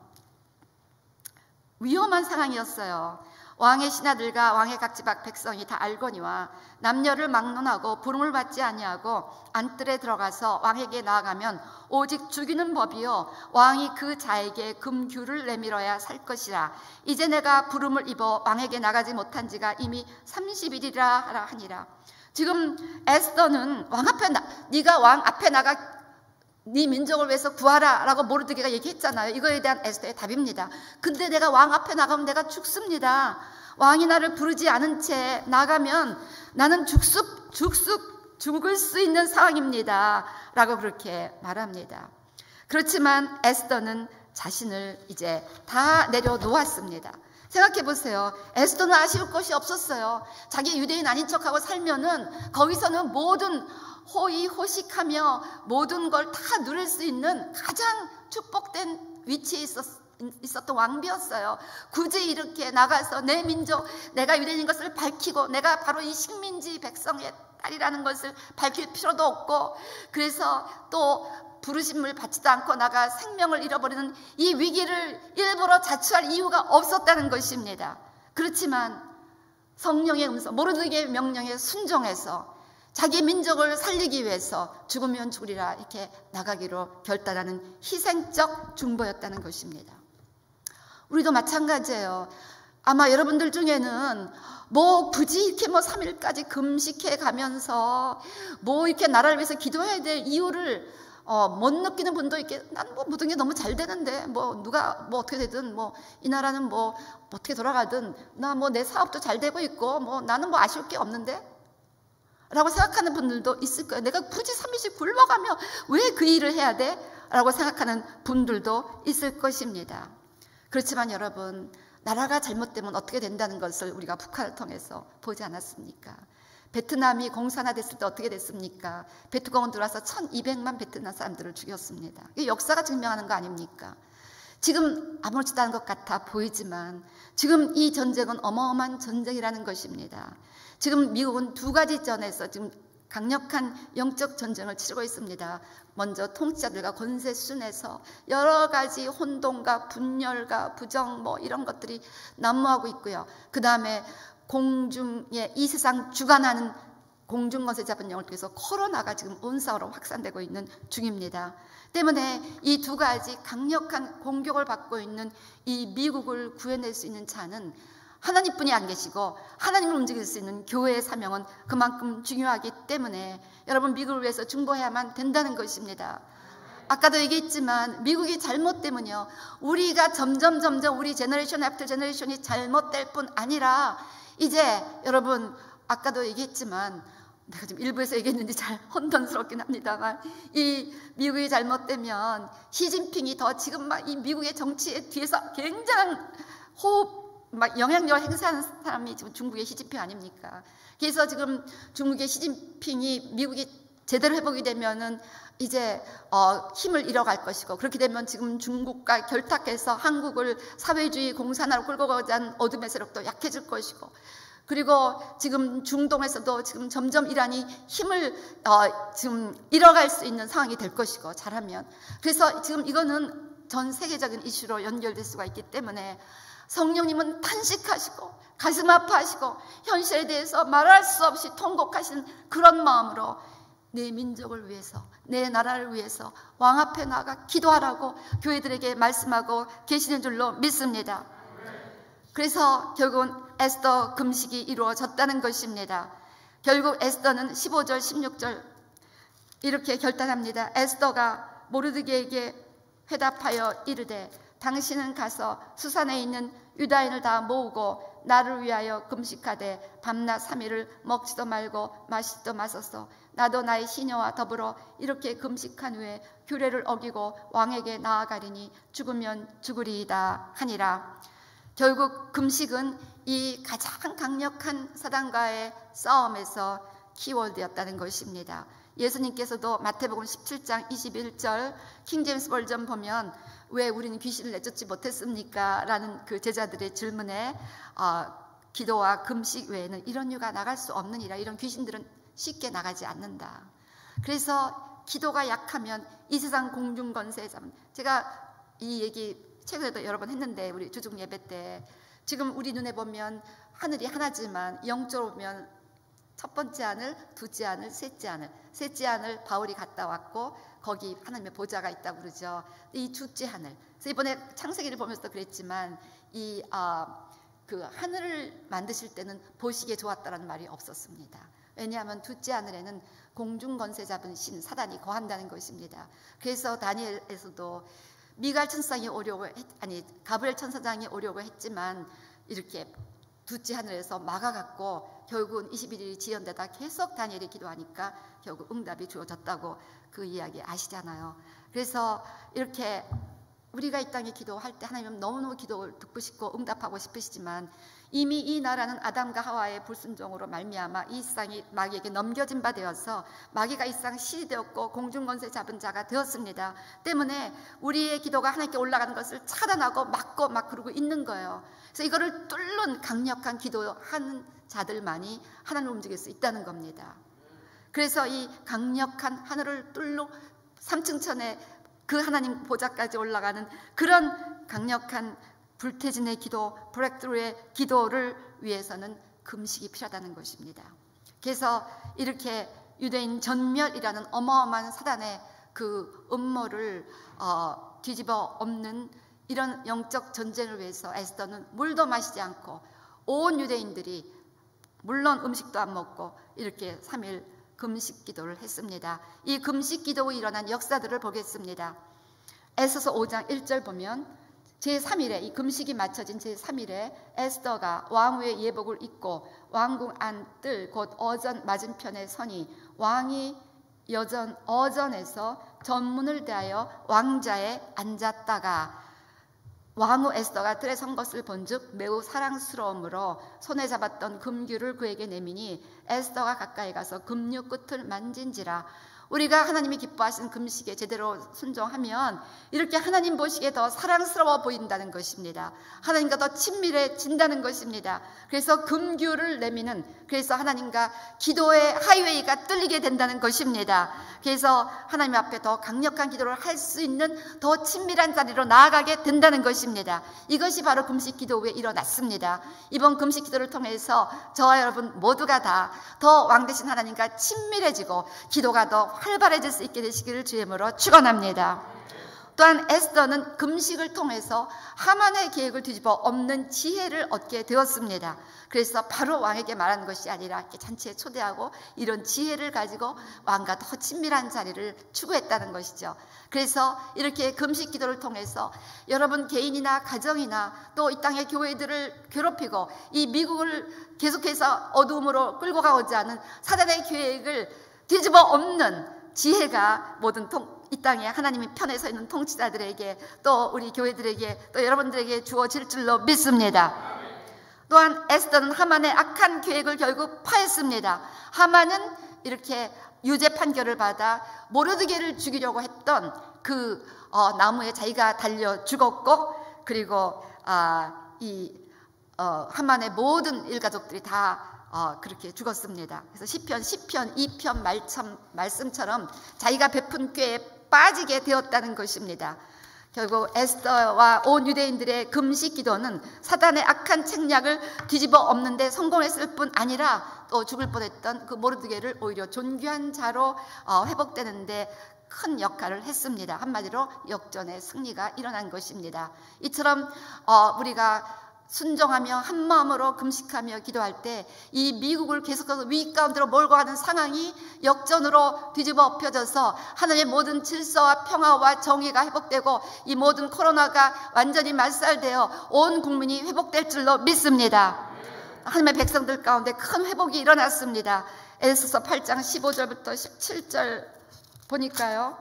위험한 상황이었어요. 왕의 신하들과 왕의 각 지방 백성이 다 알거니와 남녀를 막론하고 부름을 받지 아니하고 안뜰에 들어가서 왕에게 나아가면 오직 죽이는 법이요 왕이 그 자에게 금규를 내밀어야 살 것이라. 이제 내가 부름을 입어 왕에게 나가지 못한 지가 이미 30일이라 하라 하니라. 지금 에스더는 왕 앞에 네가 왕 앞에 나가 네 민족을 위해서 구하라 라고 모르드게가 얘기했잖아요. 이거에 대한 에스더의 답입니다. 근데 내가 왕 앞에 나가면 내가 죽습니다. 왕이 나를 부르지 않은 채 나가면 나는 죽을 수 있는 상황입니다 라고 그렇게 말합니다. 그렇지만 에스더는 자신을 이제 다 내려놓았습니다. 생각해 보세요. 에스더는 아쉬울 것이 없었어요. 자기 유대인 아닌 척하고 살면은 거기서는 모든 호의호식하며 모든 걸 다 누릴 수 있는 가장 축복된 위치에 있었던 왕비였어요. 굳이 이렇게 나가서 내 민족, 내가 유대인인 것을 밝히고 내가 바로 이 식민지 백성의 딸이라는 것을 밝힐 필요도 없고, 그래서 또 부르심을 받지도 않고 나가 생명을 잃어버리는 이 위기를 일부러 자초할 이유가 없었다는 것입니다. 그렇지만 성령의 음성, 모르드게의 명령에 순종해서 자기 민족을 살리기 위해서 죽으면 죽으리라 이렇게 나가기로 결단하는 희생적 중보였다는 것입니다. 우리도 마찬가지예요. 아마 여러분들 중에는 뭐 굳이 이렇게 뭐 3일까지 금식해 가면서 뭐 이렇게 나라를 위해서 기도해야 될 이유를 못 느끼는 분도 있게, 난 뭐 모든 게 너무 잘 되는데 뭐 누가 뭐 어떻게 되든 뭐 이 나라는 뭐 어떻게 돌아가든 나 뭐 내 사업도 잘 되고 있고 뭐 나는 뭐 아쉬울 게 없는데 라고 생각하는 분들도 있을 거예요. 내가 굳이 3일씩 굶어가며 왜 그 일을 해야 돼? 라고 생각하는 분들도 있을 것입니다. 그렇지만 여러분, 나라가 잘못되면 어떻게 된다는 것을 우리가 북한을 통해서 보지 않았습니까? 베트남이 공산화됐을 때 어떻게 됐습니까? 베트공은 들어와서 1200만 베트남 사람들을 죽였습니다. 이게 역사가 증명하는 거 아닙니까? 지금 아무렇지도 않은 것 같아 보이지만 지금 이 전쟁은 어마어마한 전쟁이라는 것입니다. 지금 미국은 두 가지 전에서 지금 강력한 영적 전쟁을 치르고 있습니다. 먼저 통치자들과 권세 순에서 여러 가지 혼돈과 분열과 부정 뭐 이런 것들이 난무하고 있고요. 그 다음에 공중에 이 세상 주관하는 공중권세 잡은 영을 통해서 코로나가 지금 온 세계로 확산되고 있는 중입니다. 때문에 이 두 가지 강력한 공격을 받고 있는 이 미국을 구해낼 수 있는 자는 하나님뿐이 안 계시고 하나님을 움직일 수 있는 교회의 사명은 그만큼 중요하기 때문에 여러분, 미국을 위해서 중보해야만 된다는 것입니다. 아까도 얘기했지만 미국이 잘못되면요, 우리가 점점 우리 제너레이션 애프터 제너레이션이 잘못될 뿐 아니라 이제 여러분, 아까도 얘기했지만 내가 지금 일부에서 얘기했는지 잘 혼돈스럽긴 합니다만 이 미국이 잘못되면 시진핑이 더 지금 막 이 미국의 정치에 뒤에서 굉장한 막 영향력을 행사하는 사람이 지금 중국의 시진핑 아닙니까? 그래서 지금 중국의 시진핑이 미국이 제대로 회복이 되면은 이제 힘을 잃어갈 것이고, 그렇게 되면 지금 중국과 결탁해서 한국을 사회주의 공산화로 끌고 가고자 하는 어둠의 세력도 약해질 것이고, 그리고 지금 중동에서도 지금 점점 이란이 힘을 지금 잃어갈 수 있는 상황이 될 것이고, 잘하면. 그래서 지금 이거는 전 세계적인 이슈로 연결될 수가 있기 때문에 성령님은 탄식하시고 가슴 아파하시고 현실에 대해서 말할 수 없이 통곡하시는 그런 마음으로 내 민족을 위해서, 내 나라를 위해서 왕 앞에 나가 기도하라고 교회들에게 말씀하고 계시는 줄로 믿습니다. 그래서 결국은 에스더 금식이 이루어졌다는 것입니다. 결국 에스더는 15절 16절 이렇게 결단합니다. 에스더가 모르드게에게 회답하여 이르되 당신은 가서 수산에 있는 유다인을 다 모으고 나를 위하여 금식하되 밤낮 3일을 먹지도 말고 마시지도 마소서. 나도 나의 시녀와 더불어 이렇게 금식한 후에 규례를 어기고 왕에게 나아가리니 죽으면 죽으리이다 하니라. 결국 금식은 이 가장 강력한 사단과의 싸움에서 키워드였다는 것입니다. 예수님께서도 마태복음 17장 21절 킹제임스 버전 보면 왜 우리는 귀신을 내쫓지 못했습니까? 라는 그 제자들의 질문에 기도와 금식 외에는 이런 유가 나갈 수 없느니라. 이런 귀신들은 쉽게 나가지 않는다. 그래서 기도가 약하면 이 세상 공중권세에 잡는, 제가 이 얘기 최근에도 여러 번 했는데 우리 주중 예배 때 지금 우리 눈에 보면 하늘이 하나지만 영적으로 보면 첫 번째 하늘, 두째 하늘, 셋째 하늘 바울이 갔다 왔고 거기 하나님의 보좌가 있다고 그러죠. 이 둘째 하늘, 그래서 이번에 창세기를 보면서도 그랬지만 그 하늘을 만드실 때는 보시기에 좋았다라는 말이 없었습니다. 왜냐하면 둘째 하늘에는 공중권세 잡은 신 사단이 거한다는 것입니다. 그래서 다니엘에서도 미가엘 천사장이 오려고 가브리엘 천사장이 오려고 했지만 이렇게 둘째 하늘에서 막아갖고 결국은 21일이 지연되다 계속 다니엘이 기도하니까 결국 응답이 주어졌다고 그 이야기 아시잖아요. 그래서 이렇게 우리가 이 땅에 기도할 때 하나님은 너무너무 기도를 듣고 싶고 응답하고 싶으시지만 이미 이 나라는 아담과 하와의 불순종으로 말미암아 이 세상이 마귀에게 넘겨진 바 되어서 마귀가 이 세상 신이 되었고 공중권세 잡은 자가 되었습니다. 때문에 우리의 기도가 하나님께 올라가는 것을 차단하고 막고 막 그러고 있는 거예요. 그래서 이거를 뚫는 강력한 기도하는 자들만이 하나님을 움직일 수 있다는 겁니다. 그래서 이 강력한 하늘을 뚫고 3층 천에 그 하나님 보좌까지 올라가는 그런 강력한 불태진의 기도, 브레이크스루의 기도를 위해서는 금식이 필요하다는 것입니다. 그래서 이렇게 유대인 전멸이라는 어마어마한 사단의 그 음모를 뒤집어 엎는 이런 영적 전쟁을 위해서 에스더는 물도 마시지 않고 온 유대인들이 물론 음식도 안 먹고 이렇게 3일 금식 기도를 했습니다. 이 금식 기도에 일어난 역사들을 보겠습니다. 에스더서 5장 1절 보면 제3일에 이 금식이 마쳐진 제3일에 에스더가 왕후의 예복을 입고 왕궁 안 뜰 곧 어전 맞은편에 서니 왕이 어전에서 전문을 대하여 왕자에 앉았다가 왕후 에스더가 뜰에 선 것을 본즉 매우 사랑스러움으로 손에 잡았던 금규를 그에게 내미니 에스더가 가까이 가서 금류 끝을 만진지라. 우리가 하나님이 기뻐하시는 금식에 제대로 순종하면 이렇게 하나님 보시기에 더 사랑스러워 보인다는 것입니다. 하나님과 더 친밀해진다는 것입니다. 그래서 금규를 내미는, 그래서 하나님과 기도의 하이웨이가 뚫리게 된다는 것입니다. 그래서 하나님 앞에 더 강력한 기도를 할 수 있는 더 친밀한 자리로 나아가게 된다는 것입니다. 이것이 바로 금식 기도 후에 일어났습니다. 이번 금식 기도를 통해서 저와 여러분 모두가 다 더 왕되신 하나님과 친밀해지고 기도가 더 활발해질 수 있게 되시기를 주의 이름으로 축원합니다. 또한 에스더는 금식을 통해서 하만의 계획을 뒤집어 엎는 지혜를 얻게 되었습니다. 그래서 바로 왕에게 말하는 것이 아니라 이렇게 잔치에 초대하고 이런 지혜를 가지고 왕과 더 친밀한 자리를 추구했다는 것이죠. 그래서 이렇게 금식 기도를 통해서 여러분 개인이나 가정이나 또 이 땅의 교회들을 괴롭히고 이 미국을 계속해서 어두움으로 끌고 가고자 하는 사단의 계획을 뒤집어 엎는 지혜가 모든 이 땅에 하나님의 편에 서 있는 통치자들에게 또 우리 교회들에게 또 여러분들에게 주어질 줄로 믿습니다. 또한 에스더는 하만의 악한 계획을 결국 파했습니다. 하만은 이렇게 유죄 판결을 받아 모르드게를 죽이려고 했던 그 나무에 자기가 달려 죽었고, 그리고 하만의 모든 일가족들이 다 그렇게 죽었습니다. 그래서 시편 2편 말씀처럼 자기가 베푼 꾀에 빠지게 되었다는 것입니다. 결국 에스더와 온 유대인들의 금식 기도는 사단의 악한 책략을 뒤집어 엎는 데 성공했을 뿐 아니라 또 죽을 뻔했던 그 모르드게를 오히려 존귀한 자로 회복되는 데 큰 역할을 했습니다. 한마디로 역전의 승리가 일어난 것입니다. 이처럼 우리가 순종하며 한마음으로 금식하며 기도할 때 이 미국을 계속해서 위기 가운데로 몰고 가는 상황이 역전으로 뒤집어 엎혀져서 하나님의 모든 질서와 평화와 정의가 회복되고 이 모든 코로나가 완전히 말살되어 온 국민이 회복될 줄로 믿습니다. 하나님의 백성들 가운데 큰 회복이 일어났습니다. 에스더서 8장 15절부터 17절 보니까요,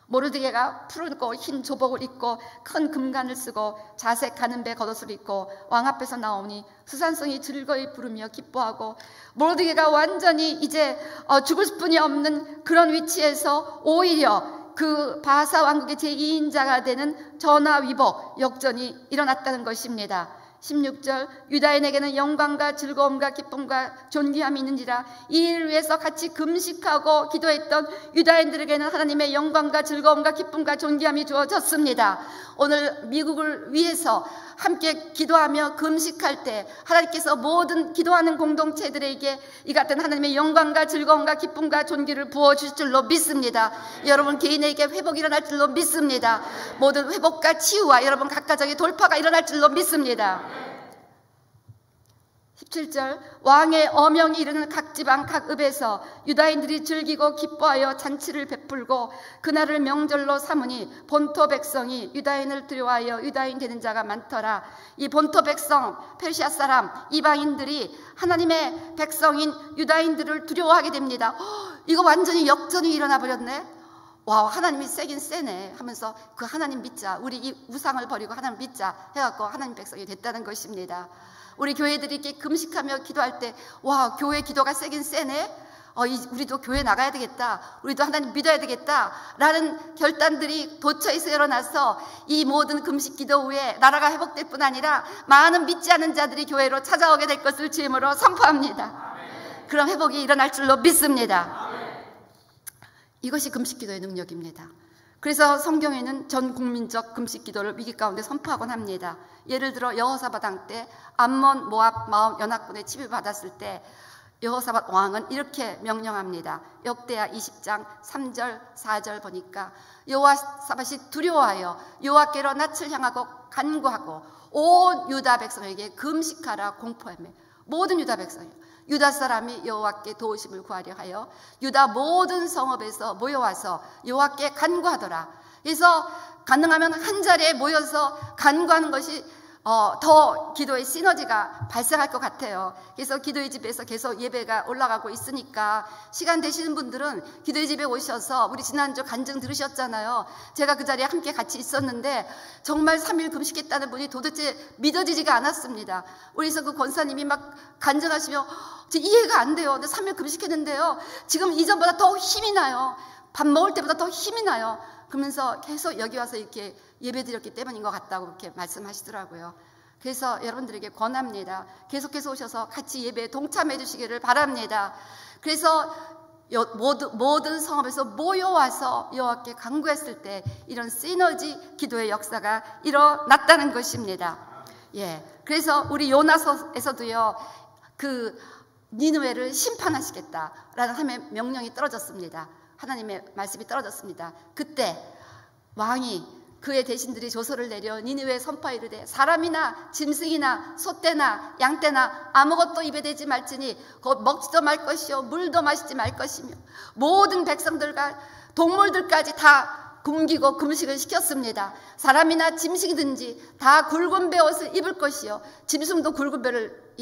모르드게가 푸르고 흰 조복을 입고 큰 금관을 쓰고 자색 가는 배 겉옷을 입고 왕 앞에서 나오니 수산성이 즐거이 부르며 기뻐하고, 모르드게가 완전히 이제 죽을 수뿐이 없는 그런 위치에서 오히려 그 바사 왕국의 제2인자가 되는 전하위복 역전이 일어났다는 것입니다. 16절 유다인에게는 영광과 즐거움과 기쁨과 존귀함이 있는지라. 이 일을 위해서 같이 금식하고 기도했던 유다인들에게는 하나님의 영광과 즐거움과 기쁨과 존귀함이 주어졌습니다. 오늘 미국을 위해서 함께 기도하며 금식할 때 하나님께서 모든 기도하는 공동체들에게 이 같은 하나님의 영광과 즐거움과 기쁨과 존귀를 부어주실 줄로 믿습니다. 여러분 개인에게 회복이 일어날 줄로 믿습니다. 모든 회복과 치유와 여러분 각 가정의 돌파가 일어날 줄로 믿습니다. 17절 왕의 어명이 이르는 각 지방 각 읍에서 유다인들이 즐기고 기뻐하여 잔치를 베풀고 그날을 명절로 삼으니 본토 백성이 유다인을 두려워하여 유다인 되는 자가 많더라. 이 본토 백성, 페르시아 사람, 이방인들이 하나님의 백성인 유다인들을 두려워하게 됩니다. 이거 완전히 역전이 일어나 버렸네. 와, 하나님이 세긴 세네 하면서 그 하나님 믿자, 우리 이 우상을 버리고 하나님 믿자 해갖고 하나님 백성이 됐다는 것입니다. 우리 교회들이 이렇게 금식하며 기도할 때, 와, 교회 기도가 세긴 세네, 우리도 교회 나가야 되겠다, 우리도 하나님 믿어야 되겠다 라는 결단들이 도처에서 일어나서 이 모든 금식 기도 후에 나라가 회복될 뿐 아니라 많은 믿지 않는 자들이 교회로 찾아오게 될 것을 주임으로 선포합니다. 그럼 회복이 일어날 줄로 믿습니다. 이것이 금식 기도의 능력입니다. 그래서 성경에는 전 국민적 금식 기도를 위기 가운데 선포하곤 합니다. 예를 들어 여호사밧 왕 때 암몬 모압 마온 연합군에 침입받았을 때 여호사밧 왕은 이렇게 명령합니다. 역대하 20장 3절 4절 보니까 여호사밧이 두려워하여 여호와께로 낯을 향하고 간구하고 온 유다 백성에게 금식하라 공포하며, 모든 유다 백성이요, 유다 사람이 여호와께 도우심을 구하려 하여 유다 모든 성읍에서 모여와서 여호와께 간구하더라. 그래서 가능하면 한 자리에 모여서 간구하는 것이 더 기도의 시너지가 발생할 것 같아요. 그래서 기도의 집에서 계속 예배가 올라가고 있으니까 시간 되시는 분들은 기도의 집에 오셔서, 우리 지난주 간증 들으셨잖아요. 제가 그 자리에 함께 같이 있었는데 정말 3일 금식했다는 분이 도대체 믿어지지가 않았습니다. 우리서 그 권사님이 막 간증하시며 이해가 안 돼요. 근데 3일 금식했는데요, 지금 이전보다 더 힘이 나요. 밥 먹을 때보다 더 힘이 나요. 그러면서 계속 여기 와서 이렇게 예배 드렸기 때문인 것 같다고 이렇게 말씀하시더라고요. 그래서 여러분들에게 권합니다. 계속해서 오셔서 같이 예배에 동참해 주시기를 바랍니다. 그래서 모든 성읍에서 모여와서 여호와께 간구했을 때 이런 시너지 기도의 역사가 일어났다는 것입니다. 그래서 우리 요나서에서도요, 그 니느웨를 심판하시겠다라는 하나님의 명령이 떨어졌습니다. 하나님의 말씀이 떨어졌습니다. 그때 왕이 그의 대신들이 조서를 내려 니느웨에 선포하여 이르되 사람이나 짐승이나 소떼나 양떼나 아무것도 입에 대지 말지니 곧 먹지도 말 것이요 물도 마시지 말 것이며 모든 백성들과 동물들까지 다 굶기고 금식을 시켰습니다. 사람이나 짐승이든지 다 굵은 베옷을 입을 것이요, 짐승도 굵은 베를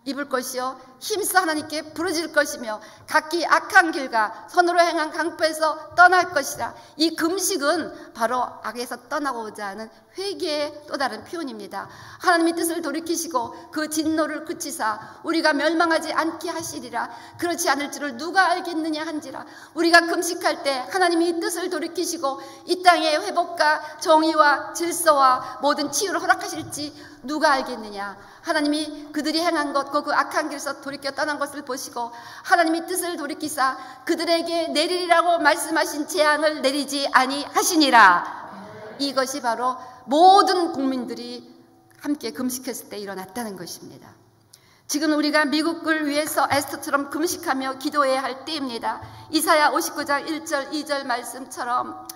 입을 것이요 힘써 하나님께 부르짖을 것이며 각기 악한 길과 선으로 행한 강포에서 떠날 것이라. 이 금식은 바로 악에서 떠나고자 하는 회개의 또 다른 표현입니다. 하나님의 뜻을 돌이키시고 그 진노를 그치사 우리가 멸망하지 않게 하시리라. 그렇지 않을 줄을 누가 알겠느냐 한지라. 우리가 금식할 때 하나님이 뜻을 돌이키시고 이 땅의 회복과 정의와 질서와 모든 치유를 허락하실지 누가 알겠느냐. 하나님이 그들이 행한 것 그 악한 길에서 돌이켜 떠난 것을 보시고 하나님이 뜻을 돌이키사 그들에게 내리리라고 말씀하신 재앙을 내리지 아니하시니라. 이것이 바로 모든 국민들이 함께 금식했을 때 일어났다는 것입니다. 지금 우리가 미국을 위해서 에스더처럼 금식하며 기도해야 할 때입니다. 이사야 59장 1절 2절 말씀처럼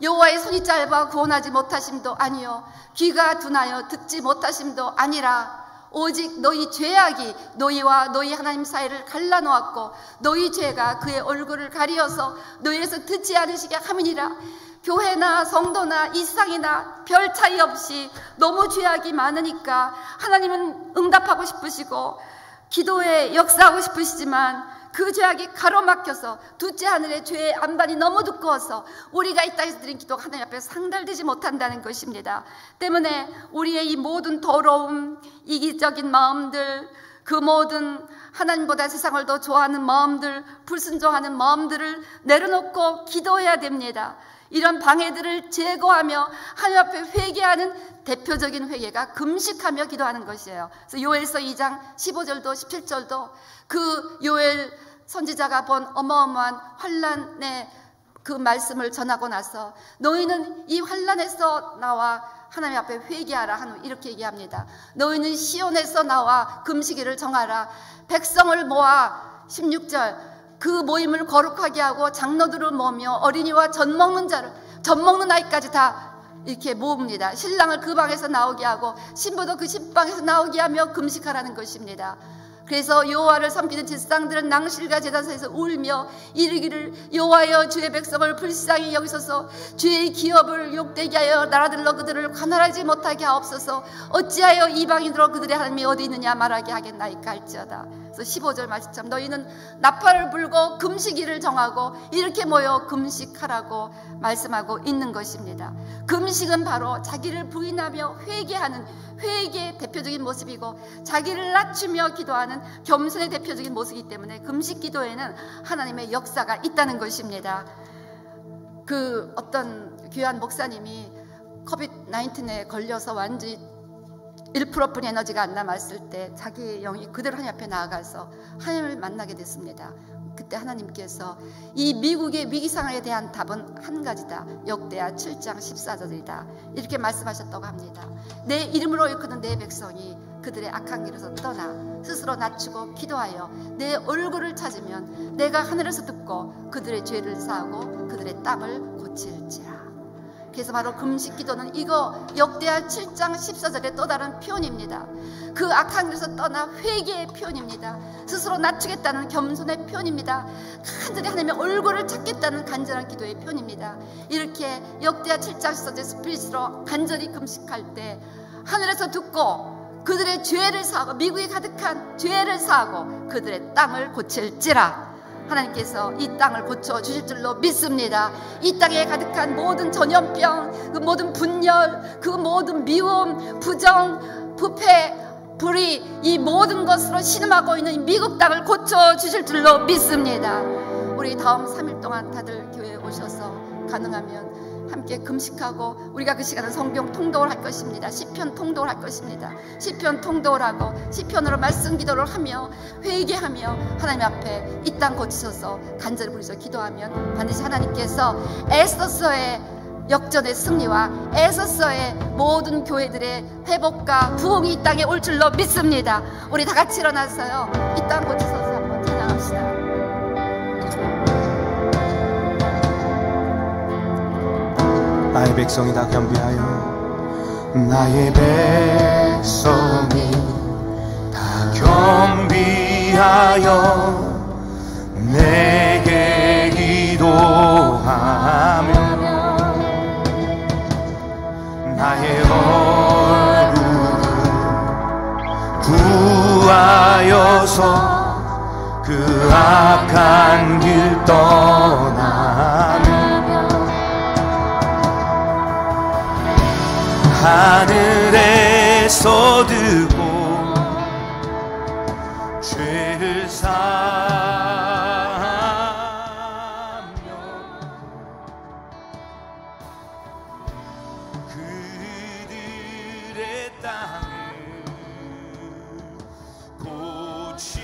여호와의 손이 짧아 구원하지 못하심도 아니요 귀가 둔하여 듣지 못하심도 아니라 오직 너희 죄악이 너희와 너희 하나님 사이를 갈라놓았고 너희 죄가 그의 얼굴을 가리어서 너희에서 듣지 않으시게 함이니라. 교회나 성도나 이상이나 별 차이 없이 너무 죄악이 많으니까 하나님은 응답하고 싶으시고 기도에 역사하고 싶으시지만 그 죄악이 가로막혀서 둘째 하늘의 죄의 안반이 너무 두꺼워서 우리가 이 땅에서 드린 기도가 하나님 앞에 상달되지 못한다는 것입니다. 때문에 우리의 이 모든 더러움, 이기적인 마음들, 그 모든 하나님보다 세상을 더 좋아하는 마음들, 불순종하는 마음들을 내려놓고 기도해야 됩니다. 이런 방해들을 제거하며 하나님 앞에 회개하는 대표적인 회개가 금식하며 기도하는 것이에요. 그래서 요엘서 2장 15절도 17절도 그 요엘 선지자가 본 어마어마한 환난의 그 말씀을 전하고 나서 너희는 이 환난에서 나와 하나님 앞에 회개하라 하는 이렇게 얘기합니다. 너희는 시온에서 나와 금식일을 정하라. 백성을 모아 16절 그 모임을 거룩하게 하고 장로들을 모으며 어린이와 젖 먹는 아이까지 다 이렇게 모읍니다. 신랑을 그 방에서 나오게 하고 신부도 그 신방에서 나오게 하며 금식하라는 것입니다. 그래서 여호와를 섬기는 제사장들은 낭실과 제단소에서 울며 이르기를 여호와여 주의 백성을 불쌍히 여기소서 주의 기업을 욕되게 하여 나라들로 그들을 관할하지 못하게 하옵소서 어찌하여 이방인으로 그들의 하나님이 어디 있느냐 말하게 하겠나이까 할지어다. 그래서 15절 말씀처럼 너희는 나팔을 불고 금식일을 정하고 이렇게 모여 금식하라고 말씀하고 있는 것입니다. 금식은 바로 자기를 부인하며 회개하는 회개의 대표적인 모습이고 자기를 낮추며 기도하는 겸손의 대표적인 모습이기 때문에 금식 기도에는 하나님의 역사가 있다는 것입니다. 그 어떤 귀한 목사님이 코비드-19에 걸려서 완전히 1%뿐 에너지가 안 남았을 때 자기의 영이 그대로 하나님 앞에 나아가서 하나님을 만나게 됐습니다. 그때 하나님께서 이 미국의 위기 상황에 대한 답은 한 가지다. 역대하 7장 14절이다. 이렇게 말씀하셨다고 합니다. 내 이름으로 일컫는 내 백성이 그들의 악한 길에서 떠나 스스로 낮추고 기도하여 내 얼굴을 찾으면 내가 하늘에서 듣고 그들의 죄를 사하고 그들의 땅을 고칠지라. 그래서 바로 금식 기도는 이거 역대하 7장 14절의 또 다른 표현입니다. 그 악한 길에서 떠나 회개의 표현입니다. 스스로 낮추겠다는 겸손의 표현입니다. 간절히 하나님의 얼굴을 찾겠다는 간절한 기도의 표현입니다. 이렇게 역대하 7장 14절의 스피릿으로 간절히 금식할 때 하늘에서 듣고 그들의 죄를 사하고 미국에 가득한 죄를 사하고 그들의 땅을 고칠지라. 하나님께서 이 땅을 고쳐주실 줄로 믿습니다. 이 땅에 가득한 모든 전염병, 그 모든 분열, 그 모든 미움, 부정, 부패, 불의, 이 모든 것으로 신음하고 있는 미국 땅을 고쳐주실 줄로 믿습니다. 우리 다음 3일 동안 다들 교회에 오셔서 가능하면 함께 금식하고 우리가 그 시간은 성경 통독을 할 것입니다. 시편 통독을 할 것입니다. 시편 통독을 하고 시편으로 말씀 기도를 하며 회개하며 하나님 앞에 이 땅 고치셔서 간절히 부르셔 기도하면 반드시 하나님께서 에스더서의 역전의 승리와 에스더서의 모든 교회들의 회복과 부흥이 이 땅에 올 줄로 믿습니다. 우리 다 같이 일어나서요 이 땅 고치셔서 한번 찬양합시다. 나의 백성이 다 겸비하여 나의 백성이 다 겸비하여 내게 기도하며 나의 얼굴을 구하여서 그 악한 길 떠나며 하늘에서 듣고 죄를 사하며 그들의 땅을 고치리라.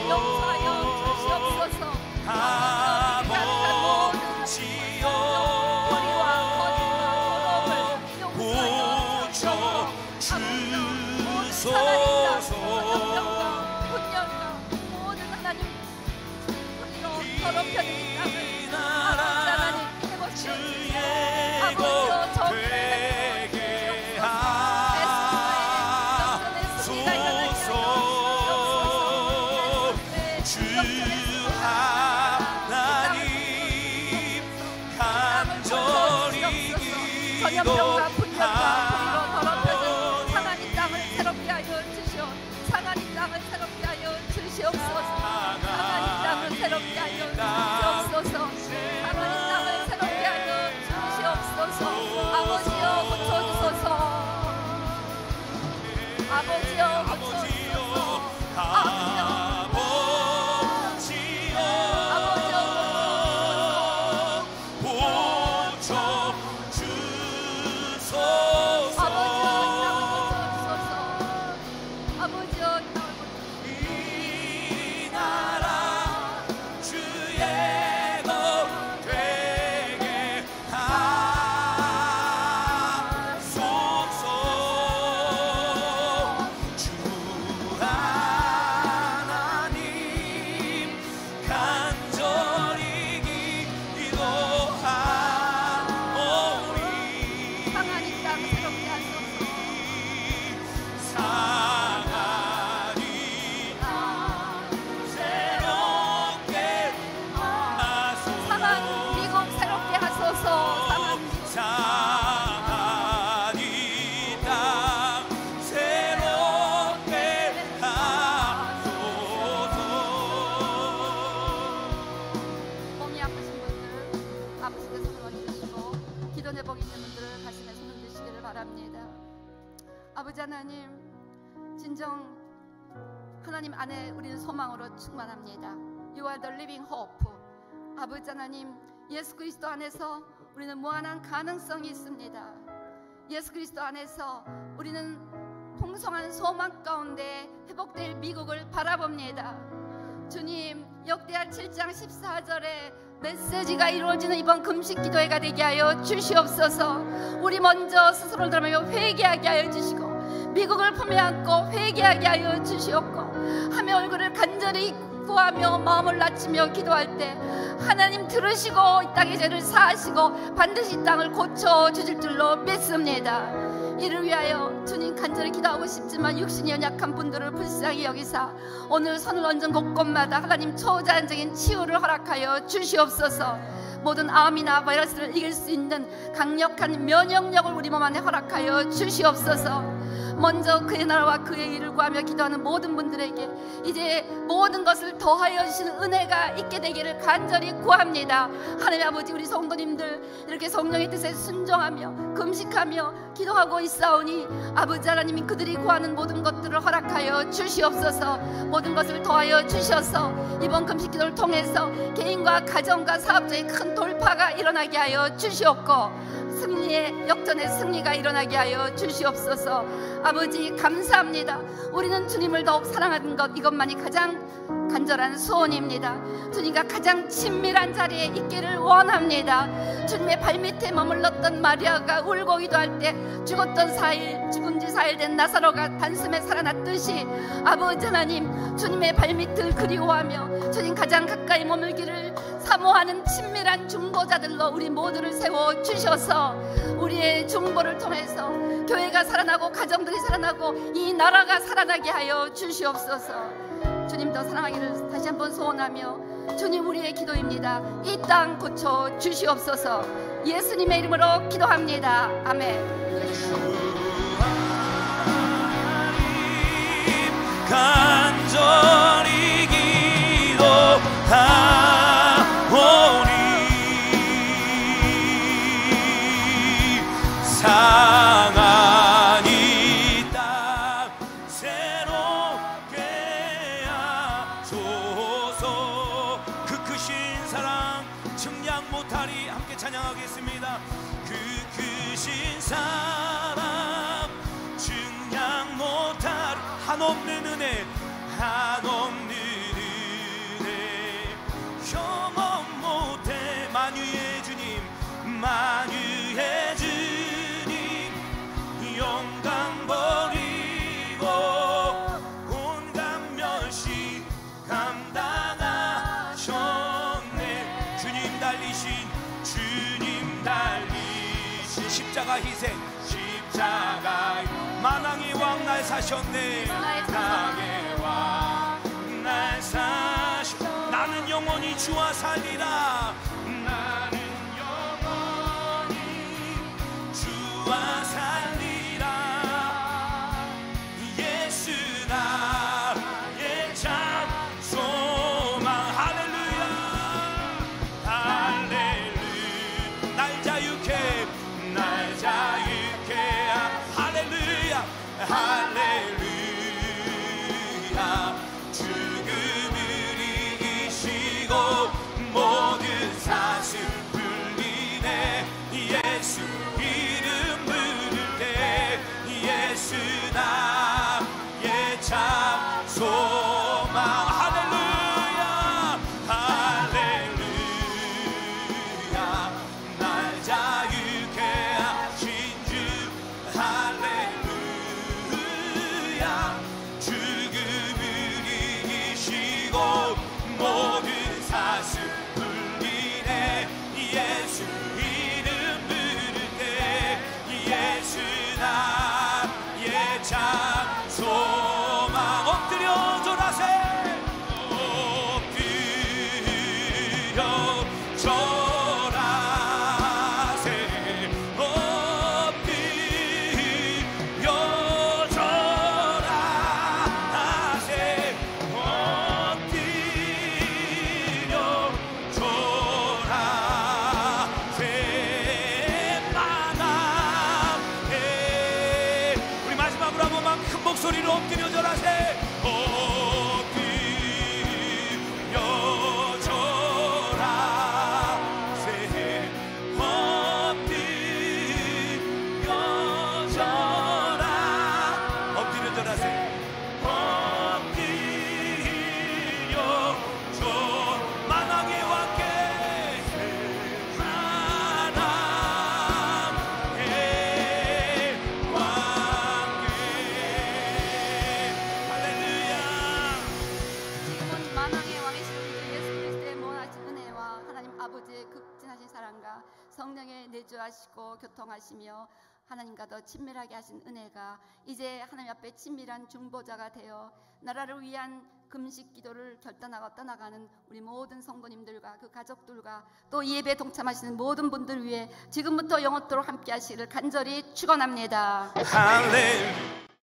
용서하여 주시옵소서. 더럽혀진 이 땅을 아버지 하나님 회복시켜 주시고 아버지 되게 하소서. 주 하나님 간절히 전염병과 분열과 기도하오니 불의로 더럽혀진 상한 이 땅을 새롭게 하여 주시오. 상한 이 땅을 새롭게 하여 주시옵소서. 상한 이 땅을 새롭게 하여 주시옵소서. 상한 이 땅을 새롭게 하여 주시옵소서. 아버지여 고쳐주소서. 아버지여 고쳐주소서. 아버지여 아버지 하나님, 진정 하나님 안에 우리는 소망으로 충만합니다. You are the living hope. 아버지 하나님, 예수 그리스도 안에서 우리는 무한한 가능성이 있습니다. 예수 그리스도 안에서 우리는 풍성한 소망 가운데 회복될 미국을 바라봅니다. 주님, 역대하 7장 14절에 메시지가 이루어지는 이번 금식 기도회가 되게 하여 주시옵소서. 우리 먼저 스스로를 드러내며 회개하게 하여 주시고 미국을 품에 안고 회개하게 하여 주시옵고 하며 얼굴을 간절히 구하며 마음을 낮추며 기도할 때 하나님 들으시고 이 땅의 죄를 사하시고 반드시 이 땅을 고쳐주실 줄로 믿습니다. 이를 위하여 주님 간절히 기도하고 싶지만 육신이 연약한 분들을 불쌍히 여기사 오늘 손을 얹은 곳곳마다 하나님 초자연적인 치유를 허락하여 주시옵소서. 모든 암이나 바이러스를 이길 수 있는 강력한 면역력을 우리 몸 안에 허락하여 주시옵소서. 먼저 그의 나라와 그의 일을 구하며 기도하는 모든 분들에게 이제 모든 것을 더하여 주시는 은혜가 있게 되기를 간절히 구합니다. 하나님 아버지, 우리 성도님들 이렇게 성령의 뜻에 순종하며 금식하며 기도하고 있사오니 아버지 하나님이 그들이 구하는 모든 것들을 허락하여 주시옵소서. 모든 것을 더하여 주셔서 이번 금식 기도를 통해서 개인과 가정과 사업자의 큰 돌파가 일어나게 하여 주시옵고 승리의 역전의 승리가 일어나게 하여 주시옵소서. 아버지 감사합니다. 우리는 주님을 더욱 사랑하는 것, 이것만이 가장 간절한 소원입니다. 주님과 가장 친밀한 자리에 있기를 원합니다. 주님의 발밑에 머물렀던 마리아가 울고 기도할 때 죽었던 4일, 죽은 지 4일 된 나사로가 단숨에 살아났듯이 아버지 하나님, 주님의 발밑을 그리워하며 주님 가장 가까이 머물기를 사모하는 친밀한 중보자들로 우리 모두를 세워 주셔서 우리의 중보를 통해서 교회가 살아나고 가정들이 살아나고 이 나라가 살아나게 하여 주시옵소서. 주님 더 사랑하기를 다시 한번 소원하며 주님, 우리의 기도입니다. 이 땅 고쳐 주시옵소서. 예수님의 이름으로 기도합니다. 아멘. 간절히 기도하오니 상한 이 땅 새롭게 하소서. 그 크신 사랑 증량 못하리. 함께 찬양하겠습니다. 그 크신 사랑 증량 못하리. 한없는 은혜, 한없는 은혜, 경험 못해. 만유의 주님, 만유의 주님, 영광 버리고 온갖 멸시 감당하셨네. 십자가 희생 만왕의 왕 날 사셨네. 만왕의 왕 날 사셨. 나는 영원히 주와 살리라. 나는 영원히 주와 살리라. 예수 나의 참 소망. 할렐루야 할렐루야. 날 자유케 날 자유케 할렐루야 할렐루야. 죽음을 이기시고 모든 사슬 풀리네. 예수 이름 부를 때 예수 나의 참 소망. 할렐루야 할렐루야. 날 자유케 하신 주 할렐루야. 죽음을 이기시고 모든 사슬 풀리네. 예수 이름 부를 때 예수 나의 참 소망. 엎드려 절하세. 엎드려 절하세. 엎드려 절하세. 엎드려 절하세. 만왕에. 우리 마지막으로 한 번만 큰 목소리로 엎드려 절하세. 엎드려 절하세. 엎드려 절하. 엎드려 절하세. 엎드려 절. 만왕의 왕께 만왕의 왕께. 할렐루야. 지금은 만왕의 왕이신 우리 예수 그리스도의 무한하신 은혜와 하나님 아버지의 극진하신 사랑과 성령의 내주하시고 교통하시며 하나님과 더 친밀하게 하신 은혜가 이제 하나님 앞에 친밀한 중보자가 되어 나라를 위한 금식 기도를 결단하고 떠나가는 우리 모든 성도님들과 그 가족들과 또 이 예배에 동참하시는 모든 분들 위해 지금부터 영원토록 함께 하시기를 간절히 축원합니다. 할렐루야.